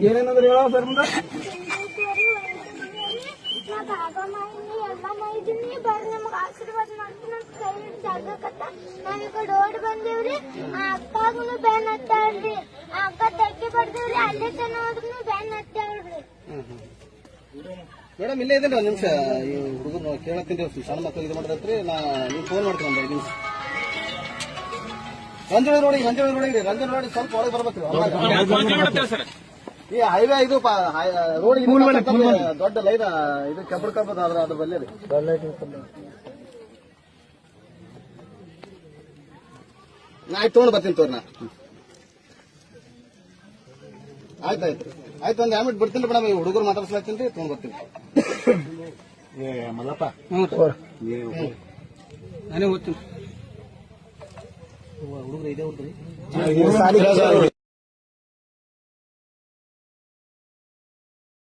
ಏನೇನಂದ್ರೆ ಹೇಳ ಸರ್ ಮುಂದೆ ಎಲ್ಲ ಮೈದಿನಿ ಬರ್ರಿ ನಮಗ್ ಆಶೀರ್ವಾದ ಮಾಡ್ತೀನಿ ಅಂತ ಕೈ ಹಿಡಿದು ಜಾಗಕತ್ತ ನಾವ್ ಈ ಕಡೆ ಓಡಿ ಬಂದೇವ್ರಿ. ಆ ಅಕ್ಕಾಗನು ಬ್ಯಾನ್ ಹತ್ತಾಳ್ರಿ, ಆ ಅಕ್ಕ ತೆಗ್ಗೆ ಬಡ್ದೇವ್ರಿ, ಅಲ್ಲೇ ಜನ ಹೋದ್ರೂ ಬ್ಯಾನ್ ಹತ್ತಾಳ್ರಿ. ಮೇಡಮ್ ಇಲ್ಲೇ ಇದೇನ್ರಿ ಒಂದ್ ನಿಮಿಷ ಈ ಹುಡುಗರು ಕೇಳತ್ತೀನಿ ಸಣ್ಣ ಮಕ್ಕಳು ಇದು ಮಾಡಿದ್ರಿ ನೀವು ಫೋನ್ ಮಾಡ್ತೀನಿ ಒಂದು 5 ನಿಮಿಷ. ರಂಜನ ರೋಡಿಗೆ ಸ್ವಲ್ಪ ಒಳಗೆ ಬರ್ಬೇಕು. ಈ ಹೈವೇ ಇದು ರೋಡ್ ದೊಡ್ಡ ಲೈನ್ ಇದು ಕಬ್ಬಡ್ ಅದ್ರ ಬಲ್ಲಿ ಆಯ್ತು ತೊಗೊಂಡು ಬರ್ತೀನಿ ತೋರ್ನ. ಆಯ್ತು ಒಂದ್ ಆಮೇಲೆ ಬಿಡ್ತೀನಿ ಮೇಡಮ್. ಈ ಹುಡುಗರು ಮಾತಾಡ್ಸ್ಲಾತೀನಿ ತೊಗೊಂಡ್ ಬರ್ತೀನಿ. ಮಲ್ಲಪ್ಪ ನಾನೇ ಓದ್ತೀನಿ. ಹುಡುಗರು ಇದೇ